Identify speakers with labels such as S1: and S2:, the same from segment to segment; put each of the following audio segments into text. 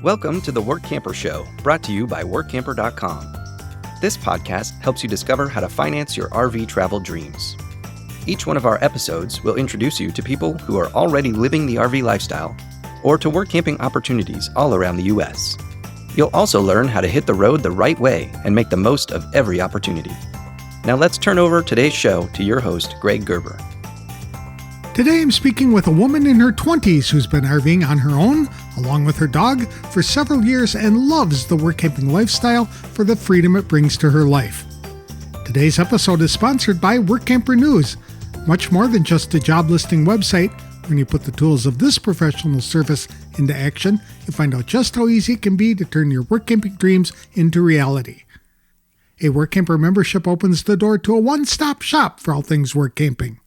S1: Welcome to the Workamper Show, brought to you by Workamper.com. This podcast helps you discover how to finance your RV travel dreams. Each one of our episodes will introduce you to people who are already living the RV lifestyle or to work camping opportunities all around the U.S. You'll also learn how to hit the road the right way and make the most of every opportunity. Now let's turn over today's show to your host, Greg Gerber.
S2: Today I'm speaking with a woman in her 20s who's been RVing on her own, along with her dog, for several years and loves the work camping lifestyle for the freedom it brings to her life. Today's episode is sponsored by Workamper News. Much more than just a job listing website, when you put the tools of this professional service into action, you find out just how easy it can be to turn your work camping dreams into reality. A Workamper membership opens the door to a one-stop shop for all things work camping.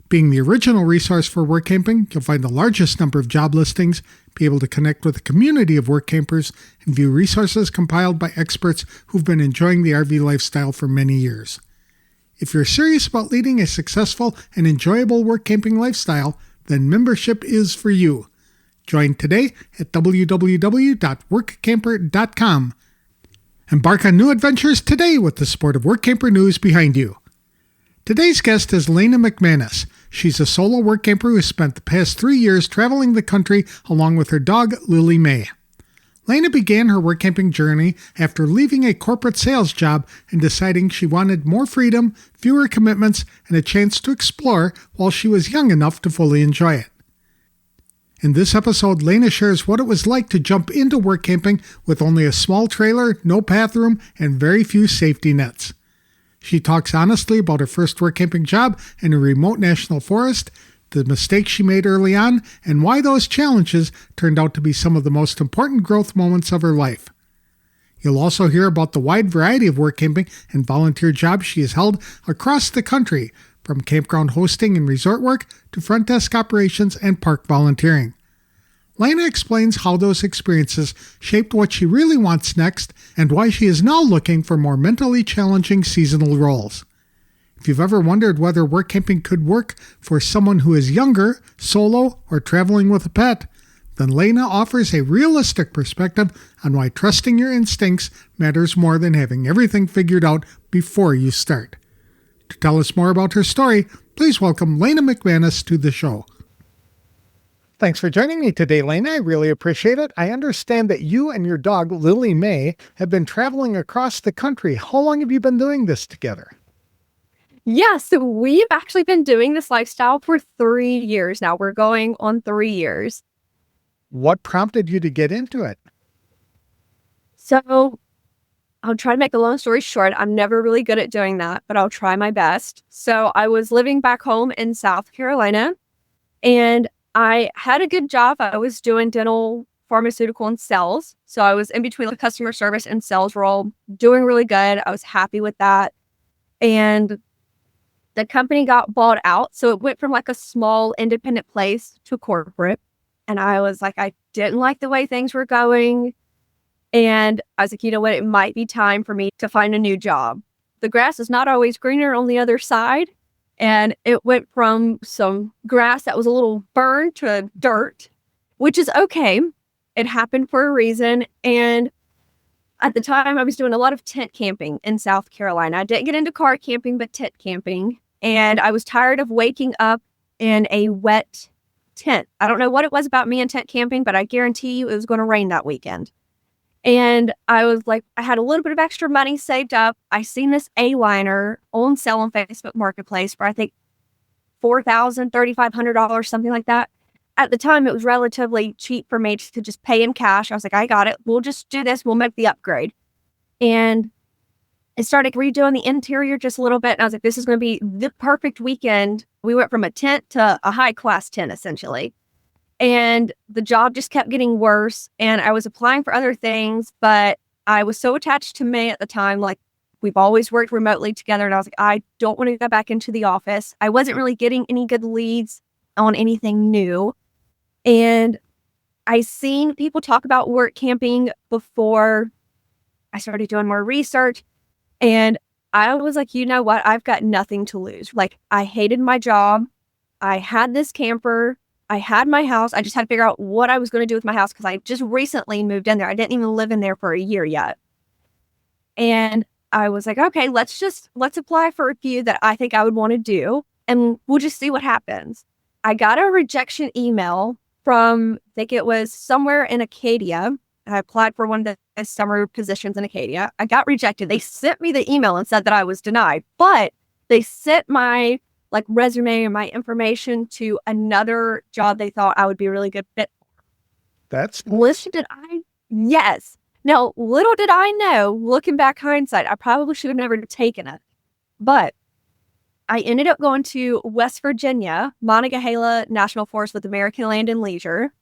S2: Being the original resource for work camping, you'll find the largest number of job listings, be able to connect with a community of work campers, and view resources compiled by experts who've been enjoying the RV lifestyle for many years. If you're serious about leading a successful and enjoyable work camping lifestyle, then membership is for you. Join today at www.workamper.com. Embark on new adventures today with the support of Workamper News behind you. Today's guest is Elana McManus. She's a solo work camper who spent the past 3 years traveling the country along with her dog, Lily Mae. Elana began her work camping journey after leaving a corporate sales job and deciding she wanted more freedom, fewer commitments, and a chance to explore while she was young enough to fully enjoy it. In this episode, Elana shares what it was like to jump into work camping with only a small trailer, no bathroom, and very few safety nets. She talks honestly about her first work camping job in a remote national forest, the mistakes she made early on, and why those challenges turned out to be some of the most important growth moments of her life. You'll also hear about the wide variety of work camping and volunteer jobs she has held across the country, from campground hosting and resort work to front desk operations and park volunteering. Elana explains how those experiences shaped what she really wants next and why she is now looking for more mentally challenging seasonal roles. If you've ever wondered whether work camping could work for someone who is younger, solo, or traveling with a pet, then Elana offers a realistic perspective on why trusting your instincts matters more than having everything figured out before you start. To tell us more about her story, please welcome Elana McManus to the show. Thanks for joining me today, Elana. I really appreciate it. I understand that you and your dog, Lily Mae, have been traveling across the country. How long have you been doing this together?
S3: Yeah, so we've actually been doing this lifestyle for 3 years now. We're going on 3 years.
S2: What prompted you to get into it?
S3: So I'll try to make a long story short. I'm never really good at doing that, but I'll try my best. So I was living back home in South Carolina, and I had a good job. I was doing dental, pharmaceutical, and sales. So I was in between the customer service and sales role, doing really good. I was happy with that. And the company got bought out. So it went from like a small independent place to corporate. And I was like, I didn't like the way things were going. And I was like, you know what? It might be time for me to find a new job. The grass is not always greener on the other side. And it went from some grass that was a little burned to dirt, which is okay. It happened for a reason. And at the time, I was doing a lot of tent camping in South Carolina. I didn't get into car camping, but tent camping. And I was tired of waking up in a wet tent. I don't know what it was about me and tent camping, but I guarantee you it was going to rain that weekend. And I was like, I had a little bit of extra money saved up. I seen this A-liner on sale on Facebook Marketplace for, I think, $4,000, $3,500, something like that. At the time, it was relatively cheap for me to just pay in cash. I was like, I got it. We'll just do this. We'll make the upgrade. And I started redoing the interior just a little bit. And I was like, this is going to be the perfect weekend. We went from a tent to a high-class tent, essentially. And the job just kept getting worse. And I was applying for other things, but I was so attached to May at the time. Like, we've always worked remotely together. And I was like, I don't want to go back into the office. I wasn't really getting any good leads on anything new. And I seen people talk about work camping before I started doing more research. And I was like, you know what? I've got nothing to lose. Like, I hated my job. I had this camper. I had my house. I just had to figure out what I was going to do with my house because I just recently moved in there. I didn't even live in there for a year yet. And I was like, okay, let's apply for a few that I think I would want to do, and we'll just see what happens. I got a rejection email from, I think it was somewhere in Acadia. I applied for one of the summer positions in Acadia. I got rejected. They sent me the email and said that I was denied, but they sent my resume and my information to another job they thought I would be a really good fit for.
S2: That's
S3: Yes. Now, little did I know, looking back hindsight, I probably should have never taken it. But I ended up going to West Virginia, Monongahela National Forest with American Land and Leisure.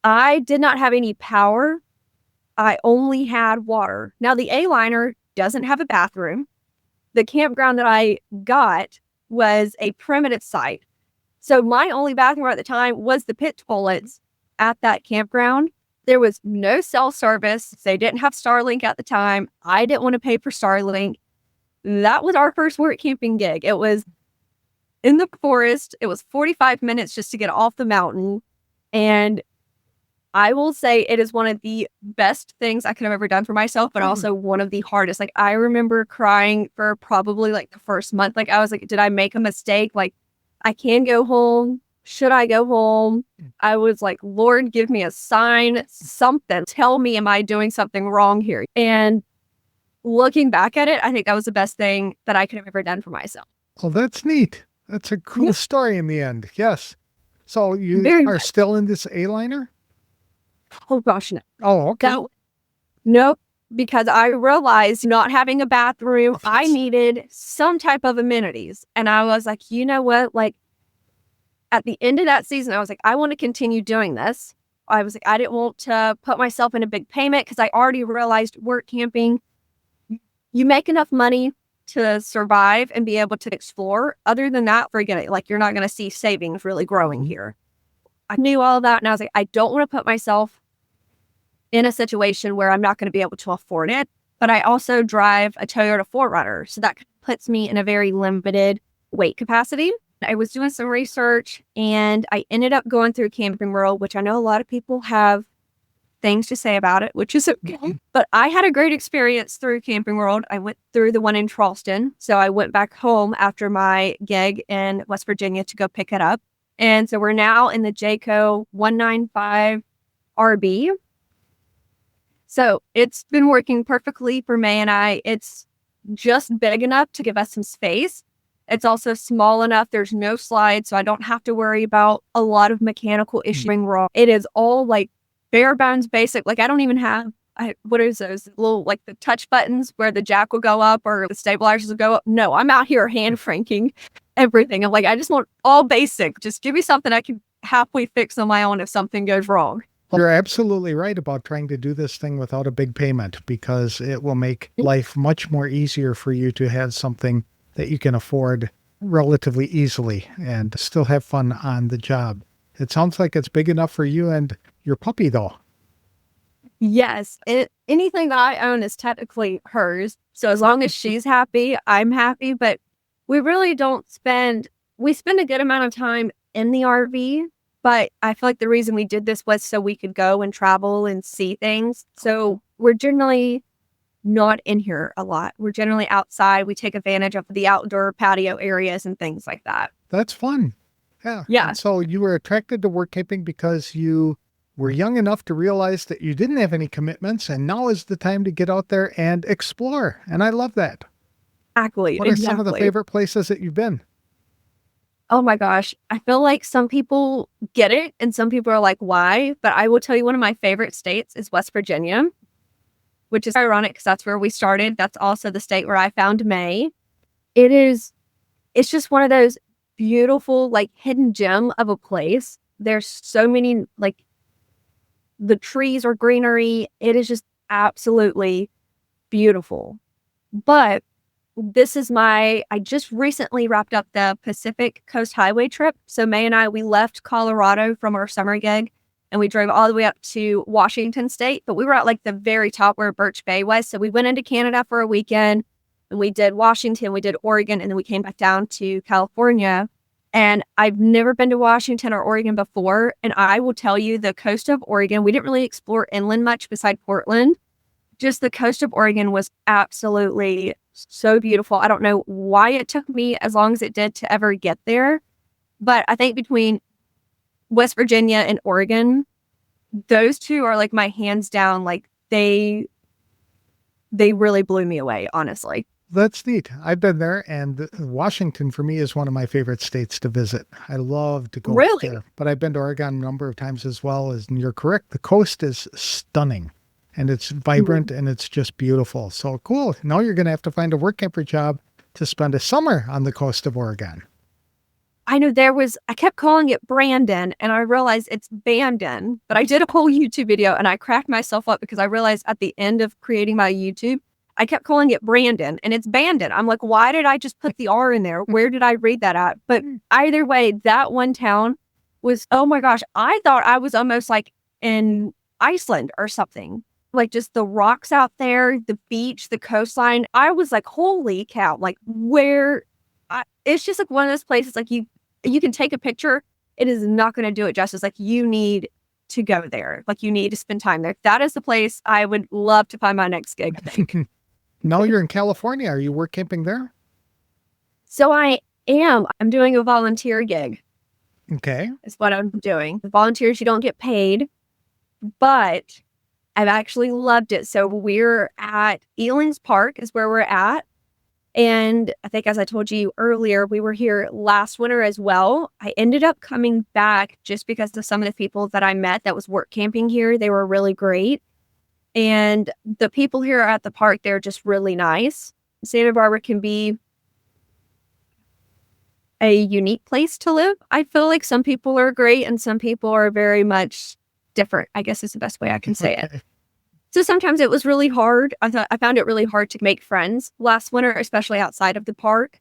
S3: I did not have any power. I only had water. Now, the A-liner doesn't have a bathroom. The campground that I got was a primitive site. So my only bathroom at the time was the pit toilets at that campground. There was no cell service. They didn't have Starlink at the time. I didn't want to pay for Starlink. That was our first work camping gig. It was in the forest. It was 45 minutes just to get off the mountain. And I will say it is one of the best things I could have ever done for myself, but also one of the hardest. I remember crying for probably the first month. I was like, did I make a mistake? I can go home. Should I go home? I was like, Lord, give me a sign, something. Tell me, am I doing something wrong here? And looking back at it, I think that was the best thing that I could have ever done for myself.
S2: Well, that's neat. That's a cool story in the end. Yes. So you are still in this A-liner?
S3: Oh, gosh, no.
S2: Oh, okay.
S3: Nope. Because I realized not having a bathroom, I needed some type of amenities. And I was like, you know what? At the end of that season, I was like, I want to continue doing this. I was like, I didn't want to put myself in a big payment because I already realized work camping, you make enough money to survive and be able to explore. Other than that, forget it. You're not going to see savings really growing here. I knew all of that. And I was like, I don't want to put myself in a situation where I'm not going to be able to afford it. But I also drive a Toyota 4Runner. So that puts me in a very limited weight capacity. I was doing some research and I ended up going through Camping World, which I know a lot of people have things to say about it, which is okay. But I had a great experience through Camping World. I went through the one in Charleston. So I went back home after my gig in West Virginia to go pick it up. And so we're now in the Jayco 195 RB. So it's been working perfectly for May and I. It's just big enough to give us some space. It's also small enough. There's no slides, so I don't have to worry about a lot of mechanical issues. It is all bare bones basic. I don't even have, what is those little, the touch buttons where the jack will go up or the stabilizers will go up. No, I'm out here hand cranking everything. I'm I just want all basic. Just give me something I can halfway fix on my own if something goes wrong.
S2: You're absolutely right about trying to do this thing without a big payment because it will make life much more easier for you to have something that you can afford relatively easily and still have fun on the job. It sounds like it's big enough for you and your puppy, though.
S3: Yes. Anything that I own is technically hers. So as long as she's happy, I'm happy. But we really we spend a good amount of time in the RV. But I feel like the reason we did this was so we could go and travel and see things. So we're generally not in here a lot. We're generally outside. We take advantage of the outdoor patio areas and things like that.
S2: That's fun. Yeah.
S3: Yeah.
S2: And so you were attracted to work camping because you were young enough to realize that you didn't have any commitments and now is the time to get out there and explore. And I love that.
S3: Exactly.
S2: What are some of the favorite places that you've been?
S3: Oh my gosh. I feel like some people get it and some people are like, why? But I will tell you one of my favorite states is West Virginia, which is ironic because that's where we started. That's also the state where I found May. It's just one of those beautiful, hidden gem of a place. There's so many, the trees are greenery. It is just absolutely beautiful. But I just recently wrapped up the Pacific Coast Highway trip. So May and I, we left Colorado from our summer gig and we drove all the way up to Washington State, but we were at the very top where Birch Bay was. So we went into Canada for a weekend and we did Washington, we did Oregon, and then we came back down to California. And I've never been to Washington or Oregon before. And I will tell you, the coast of Oregon, we didn't really explore inland much beside Portland. Just the coast of Oregon was absolutely so beautiful. I don't know why it took me as long as it did to ever get there. But I think between West Virginia and Oregon, those two are like my hands down. Like they really blew me away, honestly.
S2: That's neat. I've been there, and Washington for me is one of my favorite states to visit. I love to go
S3: Really?
S2: there, but I've been to Oregon a number of times as well. And you're correct. The coast is stunning, and it's vibrant, and it's just beautiful. So cool. Now you're going to have to find a work camper job to spend a summer on the coast of Oregon.
S3: I know I kept calling it Brandon, and I realized it's Bandon, but I did a whole YouTube video and I cracked myself up because I realized at the end of creating my YouTube, I kept calling it Brandon and it's Bandon. I'm like, why did I just put the R in there? Where did I read that at? But either way, that one town was, oh my gosh, I thought I was almost like in Iceland or something. Like just the rocks out there, the beach, the coastline. I was like, holy cow, like it's just like one of those places like you can take a picture. It is not going to do it justice. Like you need to go there. Like you need to spend time there. That is the place I would love to find my next gig, I think.
S2: Now you're in California. Are you work camping there?
S3: So I am. I'm doing a volunteer gig.
S2: Okay.
S3: Is what I'm doing. The volunteers, you don't get paid, but I've actually loved it. So we're at Elings Park is where we're at. And I think, as I told you earlier, we were here last winter as well. I ended up coming back just because of some of the people that I met that was work camping here. They were really great. And the people here at the park, they're just really nice. Santa Barbara can be a unique place to live. I feel like some people are great and some people are very much different, I guess is the best way I can say it. So sometimes it was really hard. I found it really hard to make friends last winter, especially outside of the park.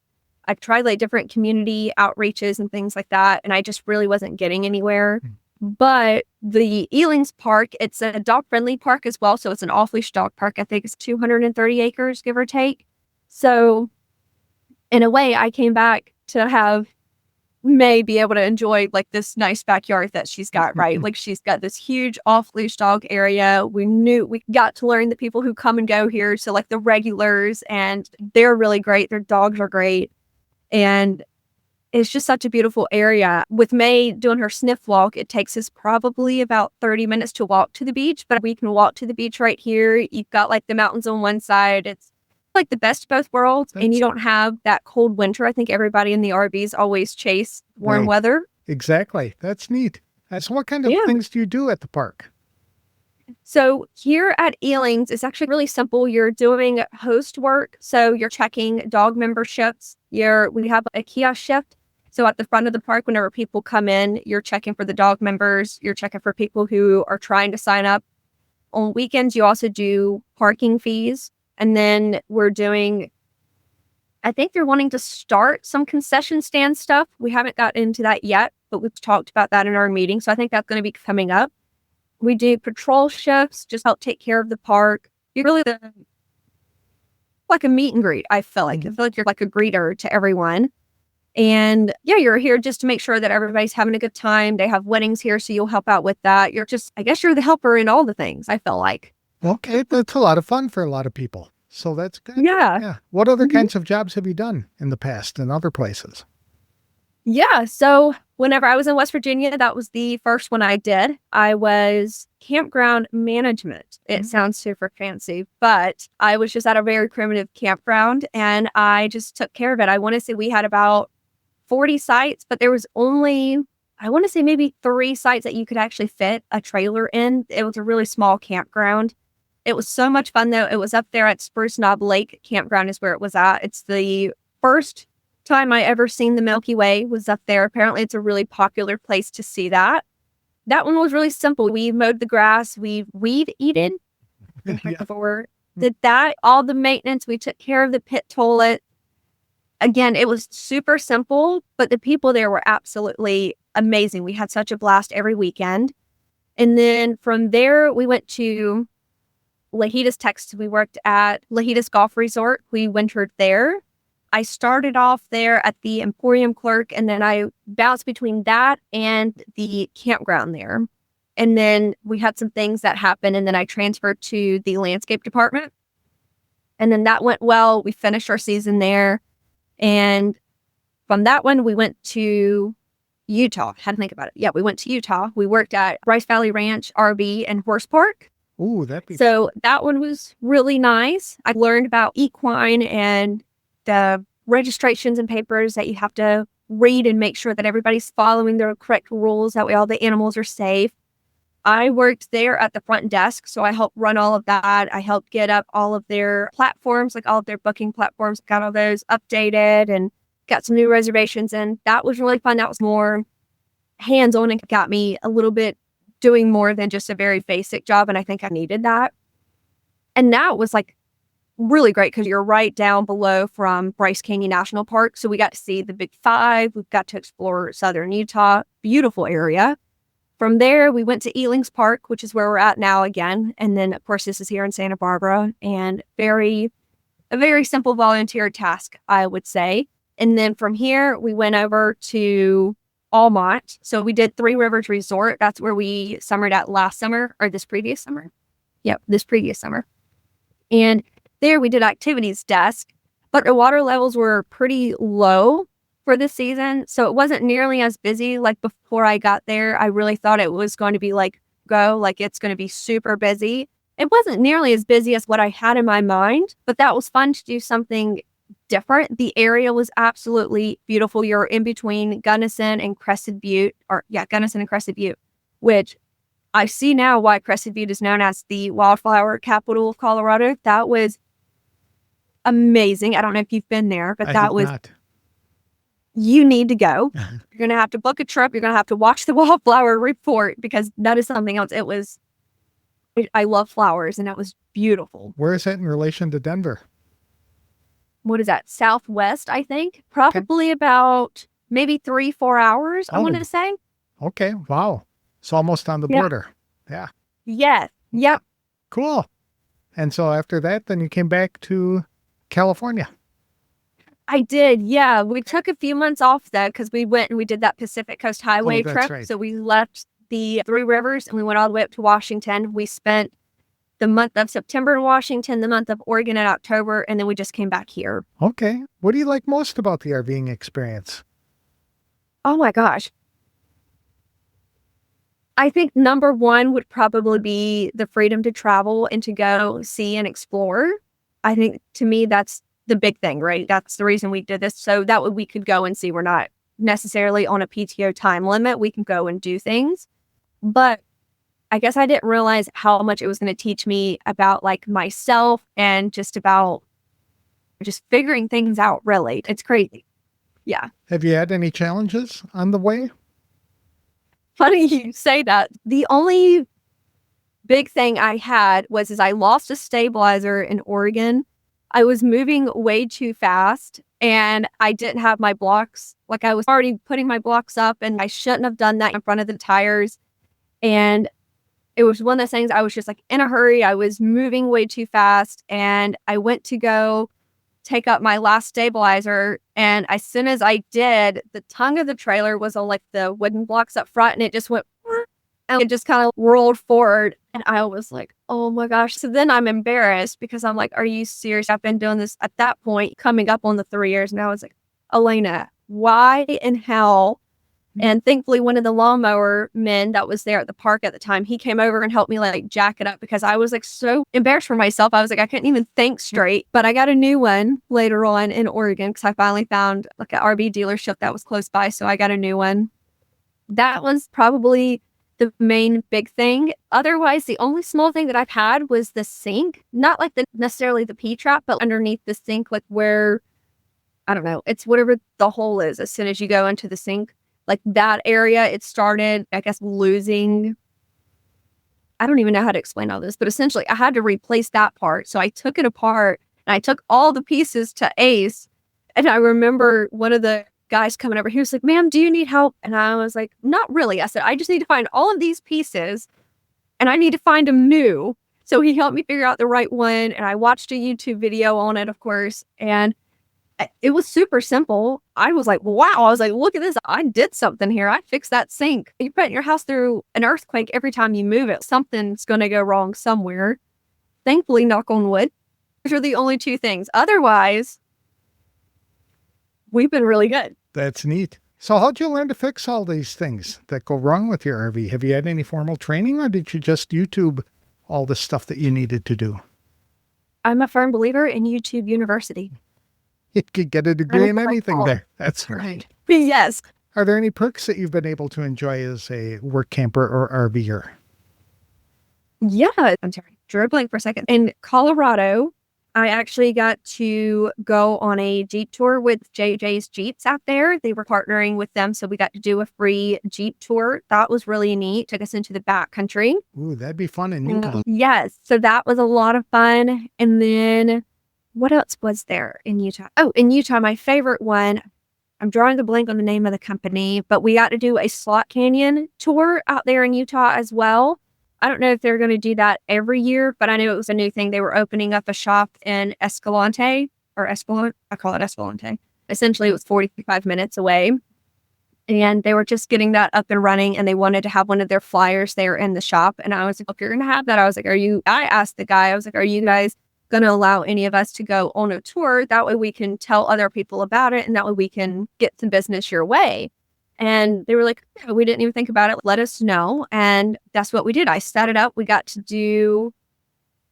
S3: I've tried like different community outreaches and things like that, and I just really wasn't getting anywhere. But the Elings Park, it's a dog-friendly park as well. So it's an off-leash dog park. I think it's 230 acres, give or take. So in a way, I came back to have May be able to enjoy like this nice backyard that she's got, right? Like she's got this huge off-leash dog area. We got to learn the people who come and go here. So like the regulars, and they're really great. Their dogs are great. And it's just such a beautiful area. With May doing her sniff walk, it takes us probably about 30 minutes to walk to the beach, but we can walk to the beach right here. You've got like the mountains on one side. It's like the best of both worlds, and you don't have that cold winter. I think everybody in the RVs always chase warm weather.
S2: Exactly. That's neat. So what kind of things do you do at the park?
S3: So here at Elings, it's actually really simple. You're doing host work. So you're checking dog memberships. We have a kiosk shift. So at the front of the park, whenever people come in, you're checking for the dog members. You're checking for people who are trying to sign up. On weekends, you also do parking fees. And then I think they're wanting to start some concession stand stuff. We haven't got into that yet, but we've talked about that in our meeting. So I think that's going to be coming up. We do patrol shifts, just help take care of the park. You're really like a meet and greet, I feel like. I feel like you're like a greeter to everyone. And yeah, you're here just to make sure that everybody's having a good time. They have weddings here, so you'll help out with that. I guess you're the helper in all the things, I feel like.
S2: Okay, that's a lot of fun for a lot of people. So that's good.
S3: Yeah.
S2: What other kinds of jobs have you done in the past in other places?
S3: Yeah. So whenever I was in West Virginia, that was the first one I did. I was campground management. It sounds super fancy, but I was just at a very primitive campground and I just took care of it. I want to say we had about 40 sites, but there was only, I want to say maybe 3 sites that you could actually fit a trailer in. It was a really small campground. It was so much fun though. It was up there at Spruce Knob Lake Campground is where it was at. It's the first time I ever seen the Milky Way was up there. Apparently it's a really popular place to see that. That one was really simple. We mowed the grass. We weed eated. Did that, all the maintenance. We took care of the pit toilet. Again, it was super simple, but the people there were absolutely amazing. We had such a blast every weekend. And then from there, we went to Lajitas, Texas. We worked at Lajitas Golf Resort. We wintered there. I started off there at the Emporium clerk, and then I bounced between that and the campground there. And then we had some things that happened, and then I transferred to the landscape department. And then that went well. We finished our season there. And from that one, we went to Utah. Had to think about it. Yeah, we went to Utah. We worked at Rice Valley Ranch, RV, and Horse Park.
S2: Ooh, that'd be...
S3: So that one was really nice. I learned about equine and the registrations and papers that you have to read and make sure that everybody's following the correct rules. That way all the animals are safe. I worked there at the front desk, so I helped run all of that. I helped get up all of their platforms, like all of their booking platforms, got all those updated and got some new reservations. And that was really fun. That was more hands-on and got me a little bit doing more than just a very basic job. And I think I needed that. And now it was like really great because you're right down below from Bryce Canyon National Park. So we got to see the Big Five. We've got to explore southern Utah. Beautiful area. From there, we went to Elings Park, which is where we're at now again. And then, of course, this is here in Santa Barbara. And a very simple volunteer task, I would say. And then from here, we went over to Almont. So we did Three Rivers Resort. That's where we summered at last summer, or this previous summer. Yep, this previous summer. And there we did activities desk, but the water levels were pretty low for this season. So it wasn't nearly as busy like before I got there. I really thought it was going to be like it's going to be super busy. It wasn't nearly as busy as what I had in my mind, but that was fun to do something different. The area was absolutely beautiful. You're in between Gunnison and Crested Butte, Gunnison and Crested Butte, which I see now why Crested Butte is known as the wildflower capital of Colorado. That was amazing. I don't know if you've been there, but that was
S2: not.
S3: You need to go. You're going to have to book a trip. You're going to have to watch the wildflower report because that is something else. I love flowers and that was beautiful.
S2: Where is that in relation to Denver?
S3: What is that? Southwest, I think. Probably about maybe 3-4 hours, I want to say.
S2: Okay. Wow. It's almost on the border. Yeah.
S3: Yes. Yep.
S2: Cool. And so after that, then you came back to California.
S3: I did. Yeah. We took a few months off though, because we went and we did that Pacific Coast Highway trip.
S2: Right.
S3: So we left the Three Rivers and we went all the way up to Washington. We spent the month of September in Washington, the month of Oregon in October, and then we just came back here.
S2: Okay. What do you like most about the RVing experience?
S3: Oh my gosh. I think number one would probably be the freedom to travel and to go see and explore. I think to me, that's the big thing, right? That's the reason we did this. So that way we could go and see. We're not necessarily on a PTO time limit. We can go and do things. But I guess I didn't realize how much it was going to teach me about like myself and just about just figuring things out, really. It's crazy. Yeah.
S2: Have you had any challenges on the way?
S3: Funny you say that. The only big thing I had was I lost a stabilizer in Oregon. I was moving way too fast and I didn't have my blocks. Like I was already putting my blocks up and I shouldn't have done that in front of the tires. And it was one of those things I was just like in a hurry. I was moving way too fast and I went to go take up my last stabilizer. And as soon as I did, the tongue of the trailer was on like the wooden blocks up front and it just went and it just kind of rolled forward. And I was like, oh my gosh. So then I'm embarrassed because I'm like, are you serious? I've been doing this at that point, coming up on the 3 years. And I was like, Elena, why in hell? And thankfully, one of the lawnmower men that was there at the park at the time, he came over and helped me like jack it up because I was like so embarrassed for myself. I was like, I couldn't even think straight. But I got a new one later on in Oregon because I finally found like an RV dealership that was close by. So I got a new one. That was probably the main big thing. Otherwise, the only small thing that I've had was the sink, not like necessarily the P-trap, but underneath the sink, like where, I don't know, it's whatever the hole is as soon as you go into the sink. Like that area, it started, I guess, losing. I don't even know how to explain all this, but essentially I had to replace that part. So I took it apart and I took all the pieces to Ace. And I remember one of the guys coming over, he was like, ma'am, do you need help? And I was like, not really. I said, I just need to find all of these pieces and I need to find them new. So he helped me figure out the right one. And I watched a YouTube video on it, of course. And It was super simple. I was like, wow. I was like, look at this. I did something here. I fixed that sink. You put your house through an earthquake every time you move it. Something's going to go wrong somewhere. Thankfully, knock on wood. Those are the only two things. Otherwise, we've been really good.
S2: That's neat. So how'd you learn to fix all these things that go wrong with your RV? Have you had any formal training, or did you just YouTube all the stuff that you needed to do?
S3: I'm a firm believer in YouTube University.
S2: You could get a degree in anything there. That's
S3: right. Yes.
S2: Are there any perks that you've been able to enjoy as a work camper or RVer?
S3: Yeah. I'm sorry. Drew a blank for a second. In Colorado, I actually got to go on a Jeep tour with JJ's Jeeps out there. They were partnering with them, so we got to do a free Jeep tour. That was really neat. Took us into the backcountry.
S2: Ooh, that'd be fun in Utah.
S3: Yes. So that was a lot of fun. And then what else was there in Utah? Oh, in Utah, my favorite one, I'm drawing a blank on the name of the company, but we got to do a slot canyon tour out there in Utah as well. I don't know if they're going to do that every year, but I knew it was a new thing. They were opening up a shop in Escalante. I call it Escalante. Essentially, it was 45 minutes away. And they were just getting that up and running, and they wanted to have one of their flyers there in the shop. And I was like, if you're going to have that, I was like, I asked the guy, I was like, are you guys going to allow any of us to go on a tour? That way we can tell other people about it, and that way we can get some business your way. And they were like, yeah, we didn't even think about it. Let us know. And that's what we did. I set it up. We got to do,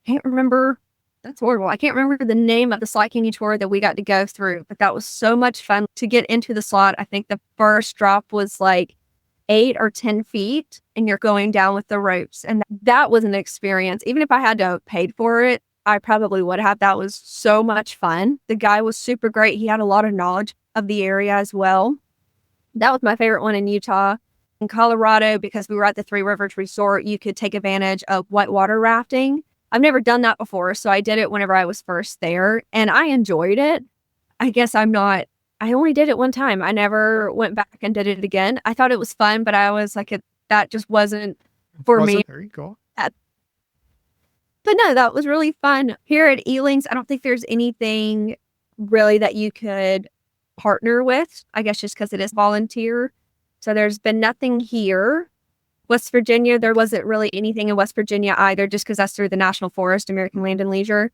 S3: can't remember. That's horrible. I can't remember the name of the slot canyon tour that we got to go through, but that was so much fun to get into the slot. I think the first drop was like 8 or 10 feet, and you're going down with the ropes. And that was an experience. Even if I had to have paid for it, I probably would have. That was so much fun. The guy was super great. He had a lot of knowledge of the area as well. That was my favorite one in Utah. In Colorado, because we were at the Three Rivers Resort, you could take advantage of whitewater rafting. I've never done that before, so I did it whenever I was first there, and I enjoyed it. I guess I only did it one time. I never went back and did it again. I thought it was fun, but I was like, that just wasn't for me.
S2: There you go.
S3: But no, that was really fun. Here at Elings, I don't think there's anything really that you could partner with, I guess just because it is volunteer. So there's been nothing here. West Virginia, there wasn't really anything in West Virginia either, just because that's through the National Forest, American Land and Leisure.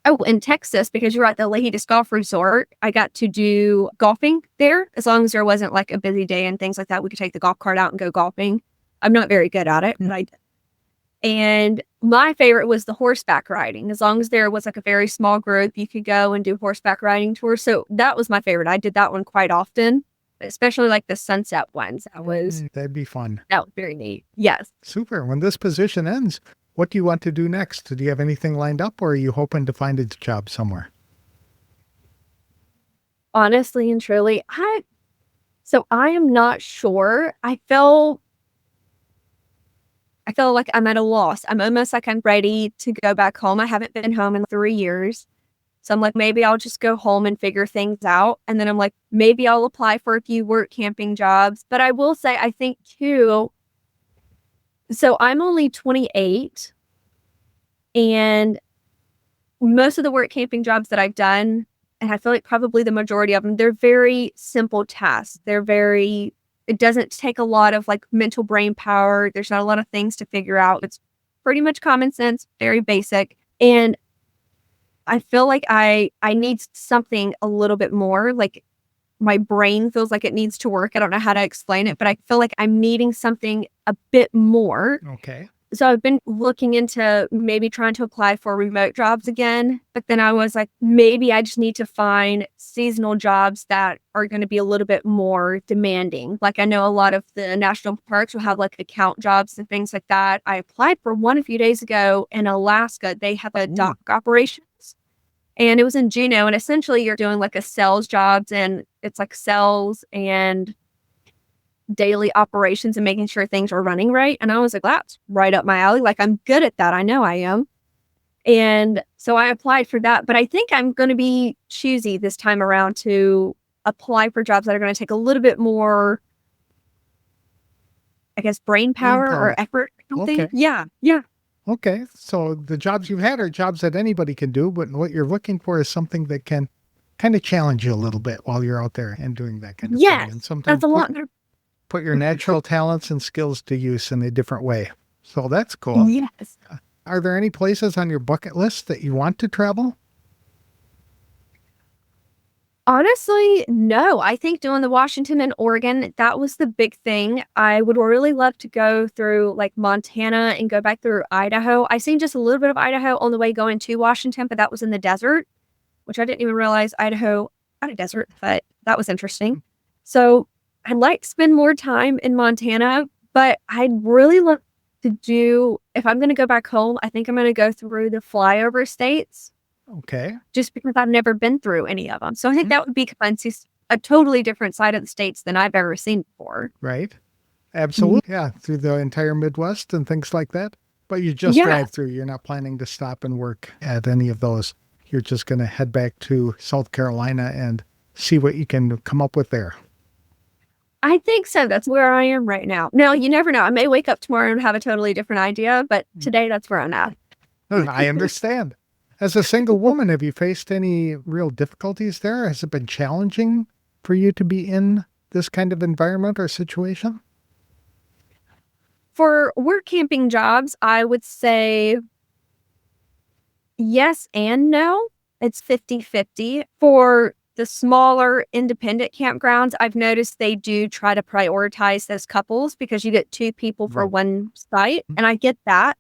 S3: Oh, in Texas, because you're at the Leahy Disc Golf Resort, I got to do golfing there. As long as there wasn't like a busy day and things like that, we could take the golf cart out and go golfing. I'm not very good at it, but I did. And my favorite was the horseback riding. As long as there was like a very small group, you could go and do horseback riding tours. So that was my favorite. I did that one quite often, especially like the sunset ones.
S2: That'd be fun.
S3: That was very neat. Yes.
S2: Super. When this position ends, what do you want to do next? Do you have anything lined up, or are you hoping to find a job somewhere?
S3: Honestly and truly, I am not sure. I feel like I'm at a loss. I'm almost like I'm ready to go back home. I haven't been home in 3 years. So I'm like, maybe I'll just go home and figure things out. And then I'm like, maybe I'll apply for a few work camping jobs. But I will say, I think too, so I'm only 28, and most of the work camping jobs that I've done, and I feel like probably the majority of them, they're very simple tasks. It doesn't take a lot of like mental brain power. There's not a lot of things to figure out. It's pretty much common sense, very basic. And I feel like I need something a little bit more. Like my brain feels like it needs to work. I don't know how to explain it, but I feel like I'm needing something a bit more.
S2: Okay.
S3: So I've been looking into maybe trying to apply for remote jobs again. But then I was like, maybe I just need to find seasonal jobs that are going to be a little bit more demanding. Like I know a lot of the national parks will have like account jobs and things like that. I applied for one a few days ago in Alaska. They have a dock operations. And it was in Juneau. And essentially you're doing like a sales jobs, and it's like sales and daily operations and making sure things are running right. And I was like, that's right up my alley. Like I'm good at that. I know I am. And so I applied for that, but I think I'm going to be choosy this time around to apply for jobs that are going to take a little bit more, I guess, brain power or effort or something.
S2: Okay.
S3: Yeah.
S2: Okay. So the jobs you've had are jobs that anybody can do, but what you're looking for is something that can kind of challenge you a little bit while you're out there and doing that kind of thing.
S3: Yes,
S2: And sometimes
S3: that's a lot better.
S2: put your natural talents and skills to use in a different way. So that's cool.
S3: Yes.
S2: Are there any places on your bucket list that you want to travel?
S3: Honestly, no. I think doing the Washington and Oregon, that was the big thing. I would really love to go through like Montana and go back through Idaho. I seen just a little bit of Idaho on the way going to Washington, but that was in the desert, which I didn't even realize Idaho had a desert, but that was interesting. So I'd like to spend more time in Montana, but I'd really love to do, if I'm going to go back home, I think I'm going to go through the flyover states.
S2: Okay.
S3: Just because I've never been through any of them. So I think that would be fun to see a totally different side of the states than I've ever seen before.
S2: Right. Absolutely. Yeah. Through the entire Midwest and things like that. But you just
S3: Yeah.
S2: drive through. You're not planning to stop and work at any of those. You're just going to head back to South Carolina and see what you can come up with there.
S3: I think so. That's where I am right now. Now, you never know. I may wake up tomorrow and have a totally different idea, but today that's where I'm at.
S2: I understand. As a single woman, have you faced any real difficulties there? Has it been challenging for you to be in this kind of environment or situation?
S3: For work camping jobs, I would say yes and no. It's 50-50. For the smaller independent campgrounds, I've noticed they do try to prioritize those couples because you get two people for
S2: Right.
S3: one site. And I get that.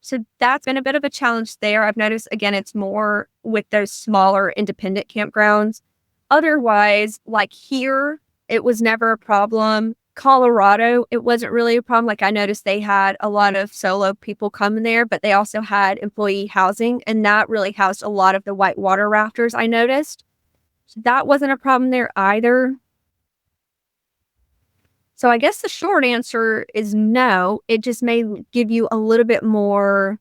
S3: So that's been a bit of a challenge there. I've noticed, again, it's more with those smaller independent campgrounds. Otherwise, like here, it was never a problem. Colorado, it wasn't really a problem. Like I noticed they had a lot of solo people coming there, but they also had employee housing, and that really housed a lot of the whitewater rafters I noticed. So that wasn't a problem there either. So I guess the short answer is no. It just may give you a little bit more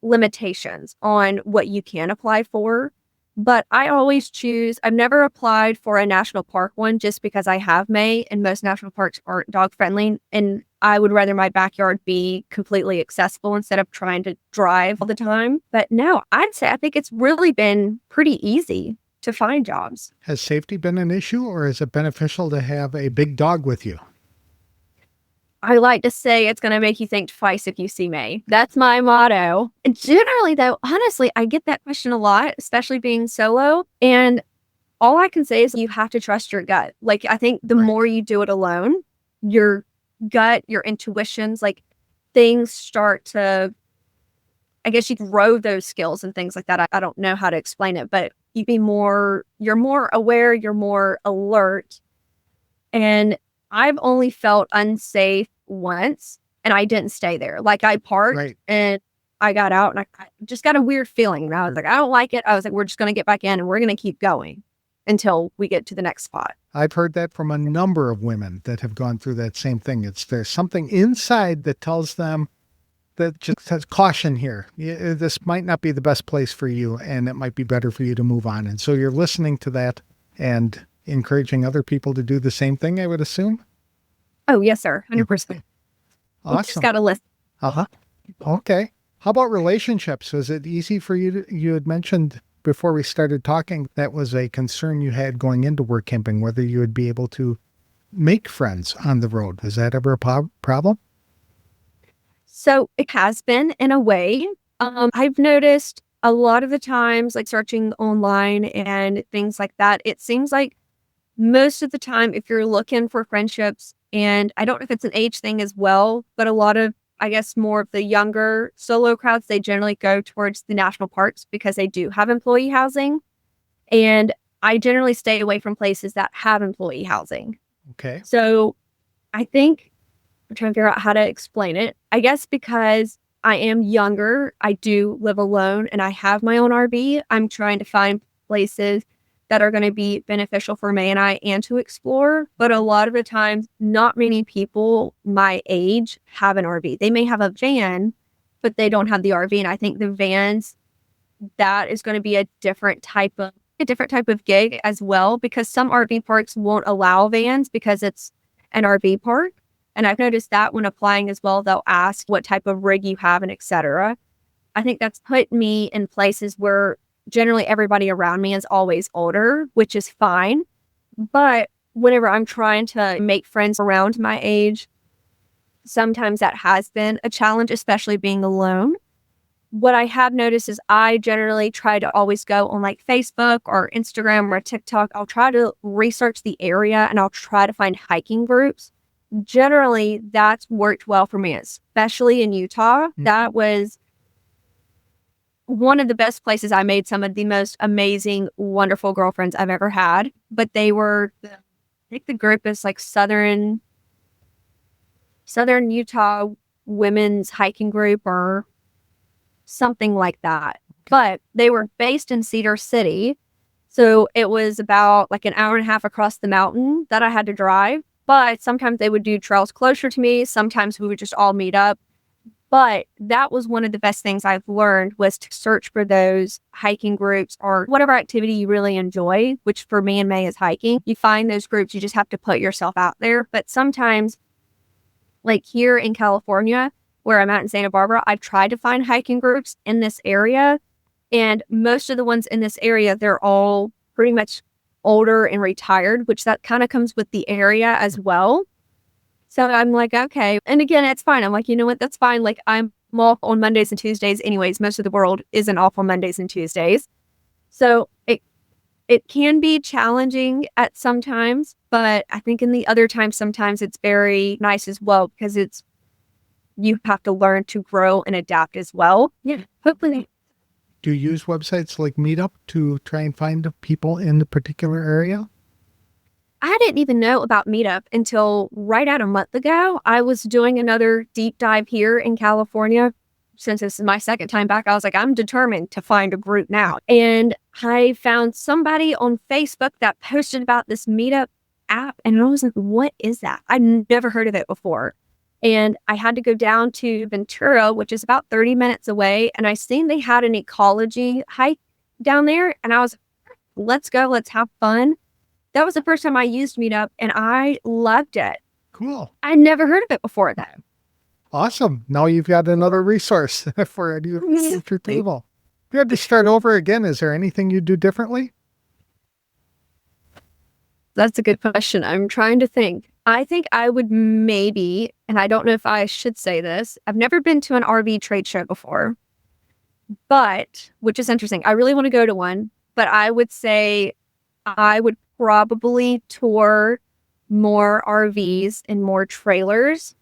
S3: limitations on what you can apply for. But I always choose, I've never applied for a national park one just because I have May, and most national parks aren't dog friendly. And I would rather my backyard be completely accessible instead of trying to drive all the time. But no, I'd say I think it's really been pretty easy to find jobs.
S2: Has safety been an issue, or is it beneficial to have a big dog with you?
S3: I like to say it's going to make you think twice if you see me. That's my motto. And generally, though, honestly, I get that question a lot, especially being solo. And all I can say is you have to trust your gut. Like, I think the
S2: Right.
S3: more you do it alone, your gut, your intuitions, like things start to, I guess you grow those skills and things like that. I don't know how to explain it, but you're more aware, you're more alert. And I've only felt unsafe once, and I didn't stay there. Like I parked
S2: Right.
S3: and I got out, and I just got a weird feeling. And I was like, I don't like it. I was like, we're just going to get back in and we're going to keep going until we get to the next spot.
S2: I've heard that from a number of women that have gone through that same thing. There's something inside that tells them that just says caution here. This might not be the best place for you, and it might be better for you to move on. And so you're listening to that and encouraging other people to do the same thing, I would assume.
S3: Oh, yes, sir. 100%. You just
S2: Awesome.
S3: got to listen.
S2: Uh-huh. Okay. How about relationships? Was it easy for you you had mentioned before we started talking, that was a concern you had going into work camping, whether you would be able to make friends on the road. Was that ever a problem?
S3: So it has been in a way. I've noticed a lot of the times, like searching online and things like that, it seems like most of the time, if you're looking for friendships, and I don't know if it's an age thing as well, but a lot of, I guess, more of the younger solo crowds, they generally go towards the national parks because they do have employee housing. And I generally stay away from places that have employee housing.
S2: Okay.
S3: So I think I'm trying to figure out how to explain it. I guess because I am younger, I do live alone, and I have my own RV. I'm trying to find places that are going to be beneficial for May and I and to explore. But a lot of the times, not many people my age have an RV. They may have a van, but they don't have the RV. And I think the vans, that is going to be a different type of gig as well, because some RV parks won't allow vans because it's an RV park. And I've noticed that when applying as well, they'll ask what type of rig you have and etc. I think that's put me in places where generally everybody around me is always older, which is fine. But whenever I'm trying to make friends around my age, sometimes that has been a challenge, especially being alone. What I have noticed is I generally try to always go on like Facebook or Instagram or TikTok. I'll try to research the area and I'll try to find hiking groups. Generally, that's worked well for me, especially in Utah. That was one of the best places. I made some of the most amazing, wonderful girlfriends I've ever had. But they were, I think the group is like Southern Utah Women's Hiking Group or something like that. But they were based in Cedar City. So it was about like an hour and a half across the mountain that I had to drive. But sometimes they would do trails closer to me. Sometimes we would just all meet up. But that was one of the best things I've learned was to search for those hiking groups or whatever activity you really enjoy, which for me and May is hiking. You find those groups, you just have to put yourself out there. But sometimes, like here in California, where I'm at in Santa Barbara, I've tried to find hiking groups in this area. And most of the ones in this area, they're all pretty much older and retired, which that kind of comes with the area as well. So I'm like, okay. And again, it's fine. I'm like, you know what? That's fine. Like I'm off on Mondays and Tuesdays anyways. Most of the world isn't off on Mondays and Tuesdays. So it can be challenging at some times, but I think in the other times, sometimes it's very nice as well because you have to learn to grow and adapt as well. Yeah, hopefully.
S2: Do you use websites like Meetup to try and find people in the particular area?
S3: I didn't even know about Meetup until right at a month ago. I was doing another deep dive here in California. Since this is my second time back, I was like, I'm determined to find a group now. And I found somebody on Facebook that posted about this Meetup app. And I was like, what is that? I'd never heard of it before. And I had to go down to Ventura, which is about 30 minutes away. And I seen they had an ecology hike down there. And I was like, let's go, let's have fun. That was the first time I used Meetup, and I loved it.
S2: Cool.
S3: I'd never heard of it before that.
S2: Awesome. Now you've got another resource for a new future table. If you had to start over again, is there anything you'd do differently?
S3: That's a good question. I'm trying to think. I think I would maybe, and I don't know if I should say this, I've never been to an RV trade show before, but, which is interesting. I really want to go to one, but I would say I would probably tour more RVs and more trailers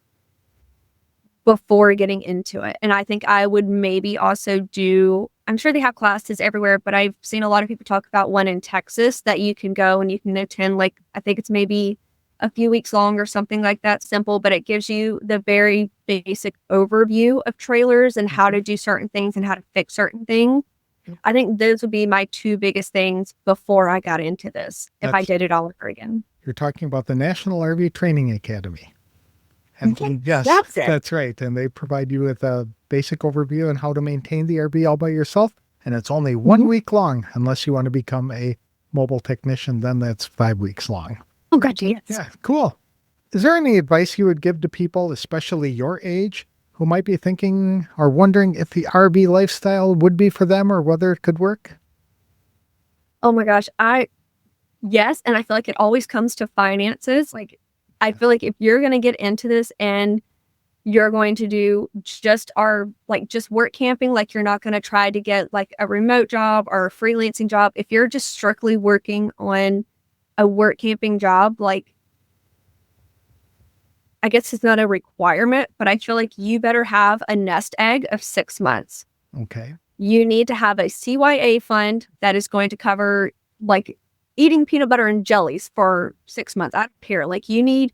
S3: before getting into it. And I think I would maybe also do, I'm sure they have classes everywhere, but I've seen a lot of people talk about one in Texas that you can go and you can attend, like, I think it's maybe a few weeks long or something like that, simple, but it gives you the very basic overview of trailers and how to do certain things and how to fix certain things. I think those would be my two biggest things before I got into this, if I did it all over again.
S2: You're talking about the National RV Training Academy. And yes, that's right. And they provide you with a basic overview on how to maintain the RV all by yourself. And it's only 1 week long, unless you want to become a mobile technician, then that's 5 weeks long.
S3: Oh, God, yes.
S2: Yeah, cool. Is there any advice you would give to people, especially your age, who might be thinking or wondering if the RV lifestyle would be for them or whether it could work?
S3: Oh my gosh. Yes. And I feel like it always comes to finances. Like, I feel like if you're going to get into this and you're going to do just work camping, like you're not going to try to get like a remote job or a freelancing job. If you're just strictly working on a work camping job, like, I guess it's not a requirement, but I feel like you better have a nest egg of 6 months.
S2: Okay.
S3: You need to have a CYA fund that is going to cover like eating peanut butter and jellies for 6 months. I don't care. Like, you need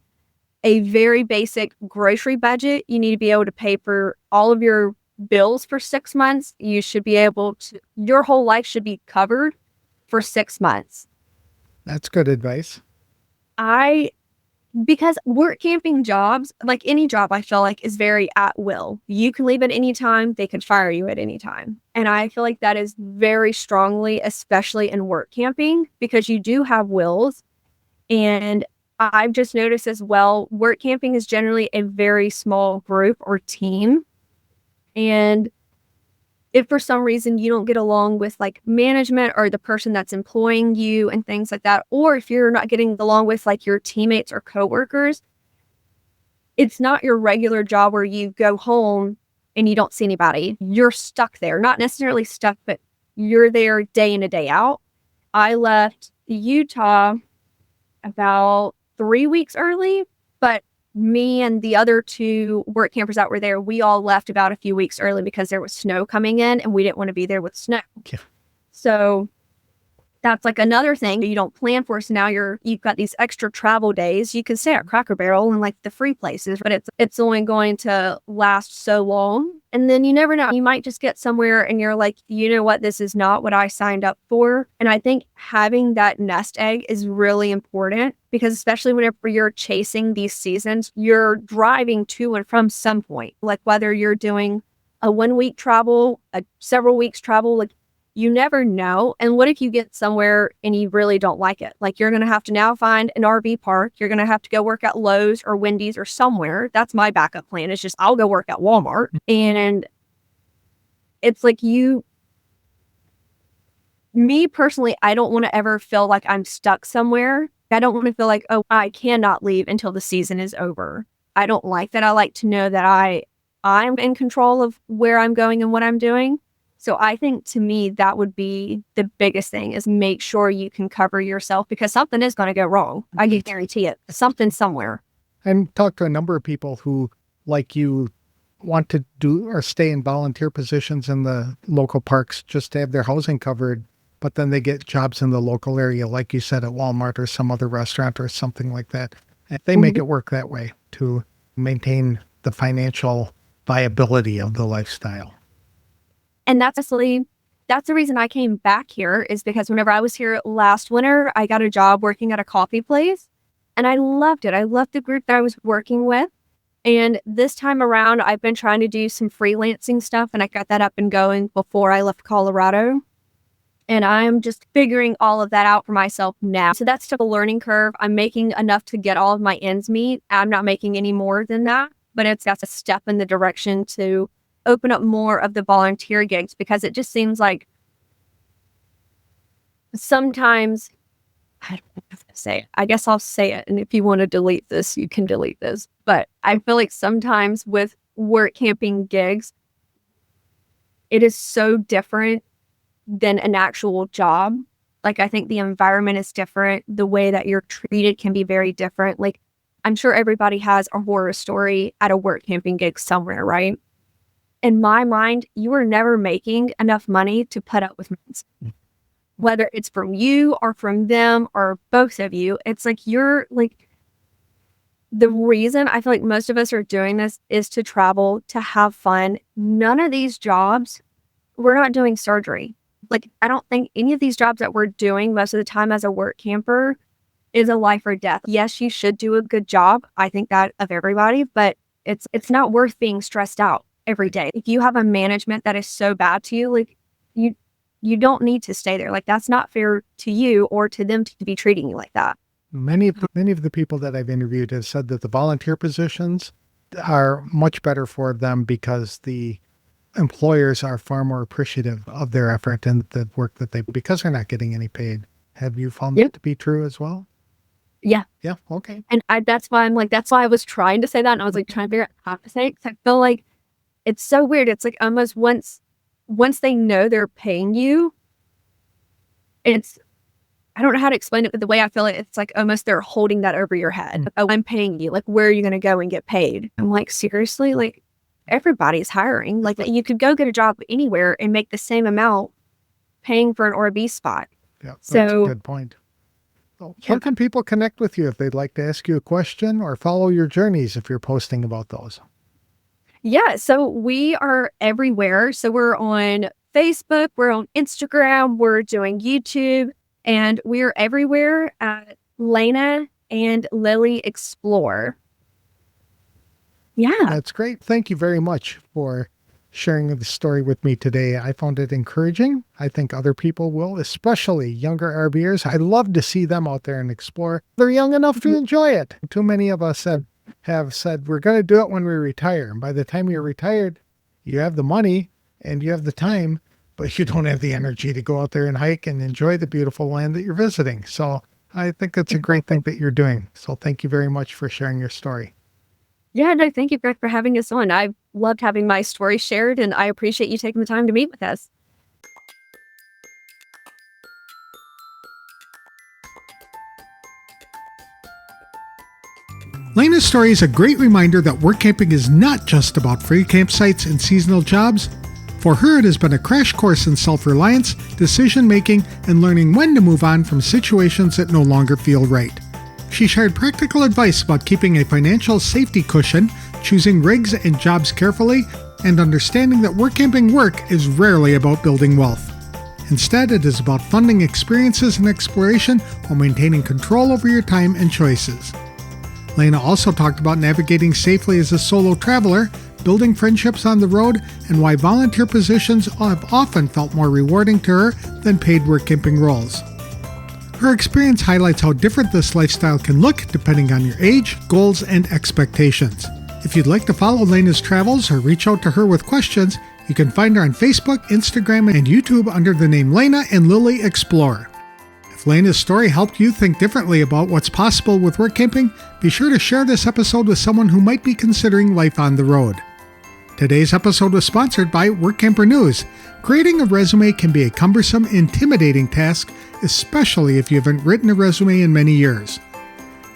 S3: a very basic grocery budget. You need to be able to pay for all of your bills for 6 months. You should be able to, your whole life should be covered for 6 months.
S2: That's good advice.
S3: Because work camping jobs, like any job, I feel like is very at will. You can leave at any time. They could fire you at any time. And I feel like that is very strongly, especially in work camping, because you do have wills. And I've just noticed as well, work camping is generally a very small group or team. And if for some reason you don't get along with like management or the person that's employing you and things like that, or if you're not getting along with like your teammates or coworkers, it's not your regular job where you go home and you don't see anybody. You're stuck there. Not necessarily stuck, but you're there day in and day out. I left Utah about 3 weeks early, but me and the other 2 work campers that were there, we all left about a few weeks early because there was snow coming in and we didn't want to be there with snow.
S2: Yeah.
S3: So that's like another thing you don't plan for. So now you've got these extra travel days. You can stay at Cracker Barrel and like the free places, but it's only going to last so long. And then you never know. You might just get somewhere and you're like, you know what? This is not what I signed up for. And I think having that nest egg is really important because especially whenever you're chasing these seasons, you're driving to and from some point. Like whether you're doing a 1 week travel, a several weeks travel, like you never know. And what if you get somewhere and you really don't like it? Like you're going to have to now find an RV park. You're going to have to go work at Lowe's or Wendy's or somewhere. That's my backup plan. It's just I'll go work at Walmart. And it's like me personally, I don't want to ever feel like I'm stuck somewhere. I don't want to feel like, oh, I cannot leave until the season is over. I don't like that. I like to know that I'm in control of where I'm going and what I'm doing. So I think to me, that would be the biggest thing is make sure you can cover yourself because something is going to go wrong. I can guarantee it. Something somewhere.
S2: And talk to a number of people who, like you, want to do or stay in volunteer positions in the local parks just to have their housing covered. But then they get jobs in the local area, like you said, at Walmart or some other restaurant or something like that. And they make it work that way to maintain the financial viability of the lifestyle.
S3: And that's the reason I came back here is because whenever I was here last winter, I got a job working at a coffee place and I loved it. I loved the group that I was working with. And this time around, I've been trying to do some freelancing stuff and I got that up and going before I left Colorado. And I'm just figuring all of that out for myself now. So that's still a learning curve. I'm making enough to get all of my ends meet. I'm not making any more than that, but that's a step in the direction to open up more of the volunteer gigs because it just seems like sometimes, I don't know how to say it. I guess I'll say it. And if you want to delete this, you can delete this. But I feel like sometimes with work camping gigs, it is so different than an actual job. Like I think the environment is different. The way that you're treated can be very different. Like I'm sure everybody has a horror story at a work camping gig somewhere, right? In my mind, you are never making enough money to put up with mess. Whether it's from you or from them or both of you, it's like you're like, the reason I feel like most of us are doing this is to travel, to have fun. None of these jobs, we're not doing surgery. Like, I don't think any of these jobs that we're doing most of the time as a work camper is a life or death. Yes, you should do a good job. I think that of everybody, but it's not worth being stressed out every day. If you have a management that is so bad to you, like you don't need to stay there. Like that's not fair to you or to them to be treating you like that.
S2: Many of the people that I've interviewed have said that the volunteer positions are much better for them because the employers are far more appreciative of their effort and the work that because they're not getting any paid. Have you found that to be true as well?
S3: Yeah.
S2: Yeah. Okay.
S3: And that's why I was trying to say that. And I was like trying to figure out how to say it. 'Cause I feel like it's so weird. It's like almost once they know they're paying you, I don't know how to explain it, but the way I feel it, it's like almost they're holding that over your head. Oh, I'm paying you. Like, where are you going to go and get paid? I'm like, seriously? Like, everybody's hiring. Like, you could go get a job anywhere and make the same amount paying for an RV spot.
S2: Yeah, that's a good point. So how can people connect with you if they'd like to ask you a question or follow your journeys if you're posting about those?
S3: Yeah, so we are everywhere. So we're on Facebook, we're on Instagram, we're doing YouTube, and we're everywhere at Lena and Lily Explore. Yeah.
S2: That's great. Thank you very much for sharing the story with me today. I found it encouraging. I think other people will, especially younger RVers. I love to see them out there and explore. They're young enough to enjoy it. Too many of us have said, we're going to do it when we retire. And by the time you're retired, you have the money and you have the time, but you don't have the energy to go out there and hike and enjoy the beautiful land that you're visiting. So I think that's a great thing that you're doing. So thank you very much for sharing your story.
S3: Yeah, no, thank you, Greg, for having us on. I've loved having my story shared, and I appreciate you taking the time to meet with us.
S2: Lena's story is a great reminder that work camping is not just about free campsites and seasonal jobs. For her, it has been a crash course in self-reliance, decision-making, and learning when to move on from situations that no longer feel right. She shared practical advice about keeping a financial safety cushion, choosing rigs and jobs carefully, and understanding that work camping work is rarely about building wealth. Instead, it is about funding experiences and exploration while maintaining control over your time and choices. Lena also talked about navigating safely as a solo traveler, building friendships on the road, and why volunteer positions have often felt more rewarding to her than paid work camping roles. Her experience highlights how different this lifestyle can look depending on your age, goals, and expectations. If you'd like to follow Lena's travels or reach out to her with questions, you can find her on Facebook, Instagram, and YouTube under the name Lena and Lily Explore. If Lena's story helped you think differently about what's possible with work camping, be sure to share this episode with someone who might be considering life on the road. Today's episode was sponsored by Workamper News. Creating a resume can be a cumbersome, intimidating task, especially if you haven't written a resume in many years.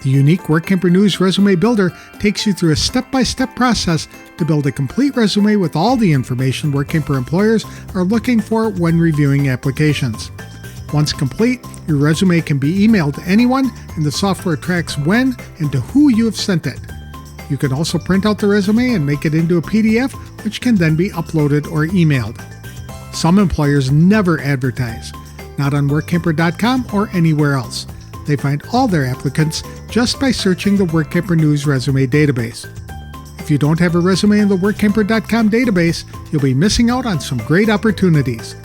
S2: The unique Workamper News Resume Builder takes you through a step-by-step process to build a complete resume with all the information Workamper employers are looking for when reviewing applications. Once complete, your resume can be emailed to anyone, and the software tracks when and to who you have sent it. You can also print out the resume and make it into a PDF, which can then be uploaded or emailed. Some employers never advertise, not on Workamper.com or anywhere else. They find all their applicants just by searching the Workamper News Resume database. If you don't have a resume in the Workamper.com database, you'll be missing out on some great opportunities.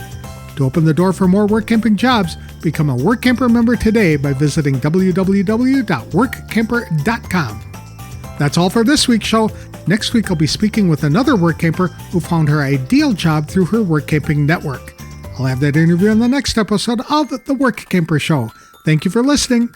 S2: To open the door for more work camping jobs, become a Workamper member today by visiting www.workamper.com. That's all for this week's show. Next week, I'll be speaking with another work camper who found her ideal job through her work camping network. I'll have that interview in the next episode of The Work Camper Show. Thank you for listening.